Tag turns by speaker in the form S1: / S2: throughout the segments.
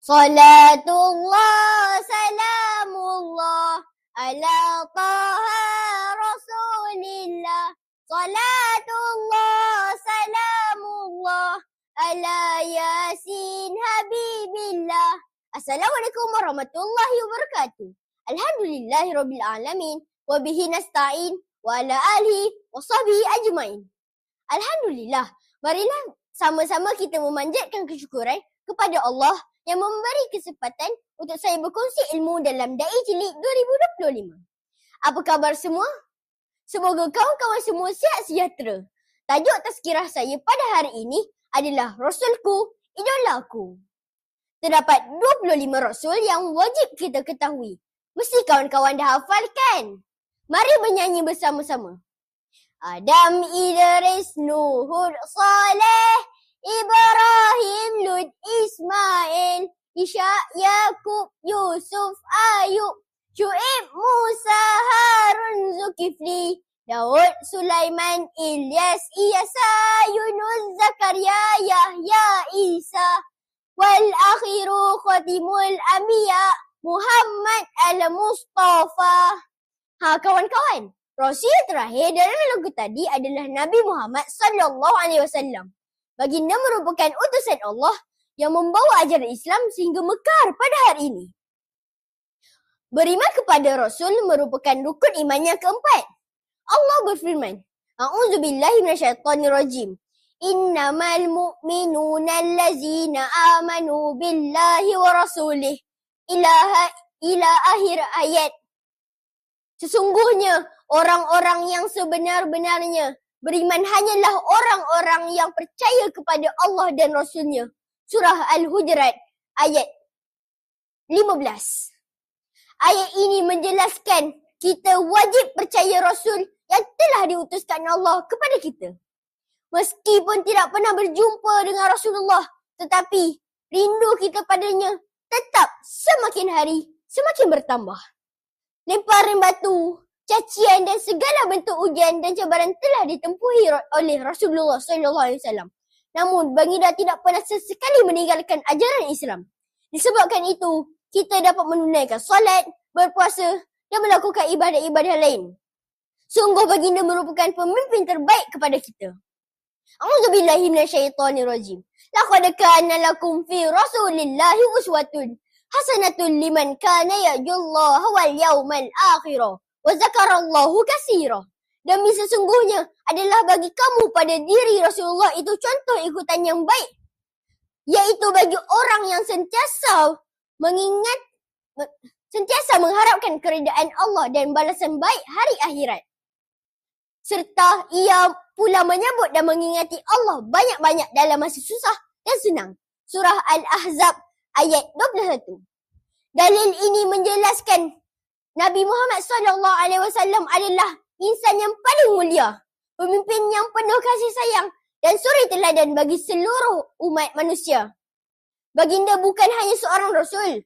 S1: Salatullah, salamullah, ala taha rasulillah. Salatullah, salamullah, ala yasin habibillah. Assalamualaikum warahmatullahi wabarakatuh. Alhamdulillahirabbil alamin wa bihi nasta'in wa ala alihi wa sahbihi ajmain. Alhamdulillah, marilah sama-sama kita memanjatkan kesyukuran kepada Allah yang memberi kesempatan untuk saya berkongsi ilmu dalam Dai Cilik 2025. Apa khabar semua? Semoga kawan-kawan semua sihat sejahtera. Tajuk tazkirah saya pada hari ini adalah Rasulku, Idolaku. Terdapat 25 Rasul yang wajib kita ketahui. Mesti kawan-kawan dah hafal kan? Mari bernyanyi bersama-sama. Adam, Idris, Nuh, Saleh, Ibrahim, Lut, Ismail, Ishak, Yakub, Yusuf, Ayub, Syuib, Musa, Harun, Zulkifli, Daud, Sulaiman, Ilyas, Iyasa, Yunus, Zakaria, Yahya, Isa, wal akhiru khatimul anbiya, Muhammad al-Mustafa. Kawan-kawan, Rasul terakhir dalam lagu tadi adalah Nabi Muhammad SAW. Baginda merupakan utusan Allah yang membawa ajaran Islam sehingga mekar pada hari ini. Beriman kepada Rasul merupakan rukun iman yang keempat. Allah berfirman, A'udzubillahi minasyaitonirrajim. Innamal mu'minuna allazina amanu billahi wa rasulih ila akhir ayat. Sesungguhnya orang-orang yang sebenar-benarnya beriman hanyalah orang-orang yang percaya kepada Allah dan Rasulnya. Surah Al-Hujurat ayat 15. Ayat ini menjelaskan kita wajib percaya Rasul yang telah diutuskan Allah kepada kita. Meskipun tidak pernah berjumpa dengan Rasulullah, tetapi rindu kita padanya tetap semakin hari semakin bertambah. Lemparan batu, cacian dan segala bentuk ujian dan cabaran telah ditempuhi oleh Rasulullah SAW. Namun, baginda tidak pernah sesekali meninggalkan ajaran Islam. Disebabkan itu, kita dapat menunaikan solat, berpuasa dan melakukan ibadah-ibadah lain. Sungguh baginda merupakan pemimpin terbaik kepada kita. A'udzubillahi minasyaitonirrajim. Laqad kana lakum fi Rasulillahi uswatun hasanatun liman kana yarjullaha wal yawmal akhir wa zakarallahu katsira. Demi sesungguhnya adalah bagi kamu pada diri Rasulullah itu contoh ikutan yang baik, yaitu bagi orang yang sentiasa mengharapkan keridaan Allah dan balasan baik hari akhirat. Serta ia pula menyebut dan mengingati Allah banyak-banyak dalam masa susah dan senang. Surah Al-Ahzab ayat 21. Dalil ini menjelaskan Nabi Muhammad SAW adalah insan yang paling mulia, pemimpin yang penuh kasih sayang dan suri teladan bagi seluruh umat manusia. Baginda bukan hanya seorang Rasul,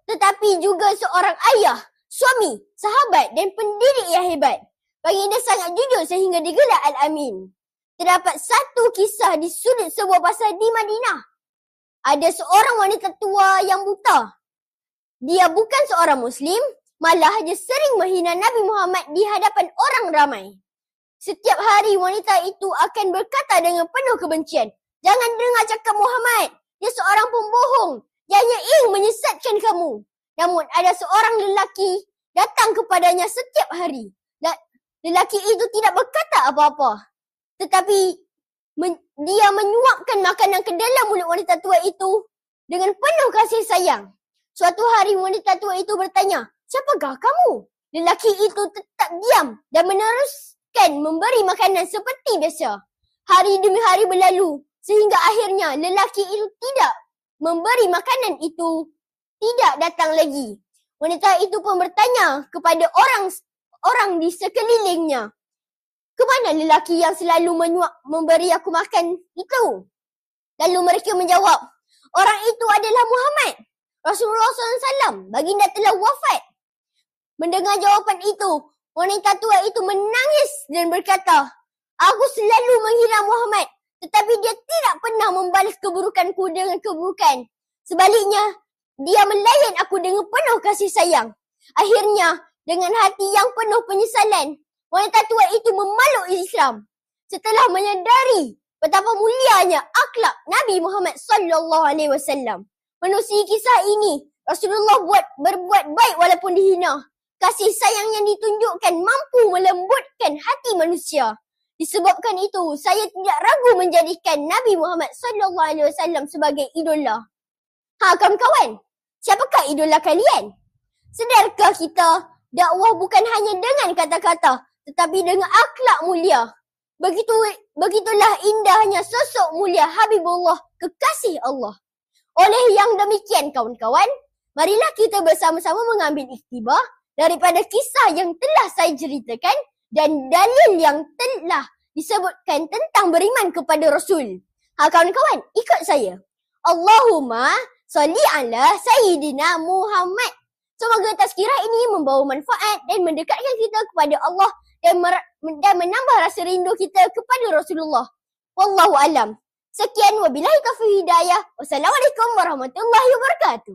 S1: tetapi juga seorang ayah, suami, sahabat dan pendidik yang hebat. Baginda sangat jujur sehingga digelar Al-Amin. Terdapat satu kisah di sudut sebuah pasar di Madinah. Ada seorang wanita tua yang buta. Dia bukan seorang Muslim, malah dia sering menghina Nabi Muhammad di hadapan orang ramai. Setiap hari wanita itu akan berkata dengan penuh kebencian, "Jangan dengar cakap Muhammad, dia seorang pembohong. Dia hanya ingin menyesatkan kamu." Namun ada seorang lelaki datang kepadanya setiap hari. Lelaki itu tidak berkata apa-apa, tetapi dia menyuapkan makanan ke dalam mulut wanita tua itu dengan penuh kasih sayang. Suatu hari wanita tua itu bertanya, "Siapakah kamu?" Lelaki itu tetap diam dan meneruskan memberi makanan seperti biasa. Hari demi hari berlalu sehingga akhirnya lelaki itu tidak memberi makanan itu tidak datang lagi. Wanita itu pun bertanya kepada orang di sekelilingnya, "Kemana lelaki yang selalu memberi aku makan itu?" Lalu mereka menjawab, "Orang itu adalah Muhammad. Rasulullah SAW, baginda telah wafat." Mendengar jawapan itu, wanita tua itu menangis dan berkata, "Aku selalu menghina Muhammad, tetapi dia tidak pernah membalas keburukanku dengan keburukan. Sebaliknya, dia melayan aku dengan penuh kasih sayang. Akhirnya, dengan hati yang penuh penyesalan, wanita tua itu memeluk Islam. Setelah menyadari betapa mulianya akhlak Nabi Muhammad SAW. Menerusi kisah ini, Rasulullah berbuat baik walaupun dihina. Kasih sayang yang ditunjukkan mampu melembutkan hati manusia. Disebabkan itu, saya tidak ragu menjadikan Nabi Muhammad SAW sebagai idola. Kawan-kawan, siapakah idola kalian? Sedarkah kita dakwah bukan hanya dengan kata-kata, tetapi dengan akhlak mulia? Begitulah indahnya sosok mulia Habibullah, kekasih Allah. Oleh yang demikian kawan-kawan, marilah kita bersama-sama mengambil iktibar daripada kisah yang telah saya ceritakan dan dalil yang telah disebutkan tentang beriman kepada Rasul. Kawan-kawan, ikut saya. Allahumma salli ala Sayyidina Muhammad. Semoga tazkirah ini membawa manfaat dan mendekatkan kita kepada Allah dan menambah rasa rindu kita kepada Rasulullah. Wallahu alam. Sekian wabillahi taufiq hidayah. Wassalamualaikum warahmatullahi wabarakatuh.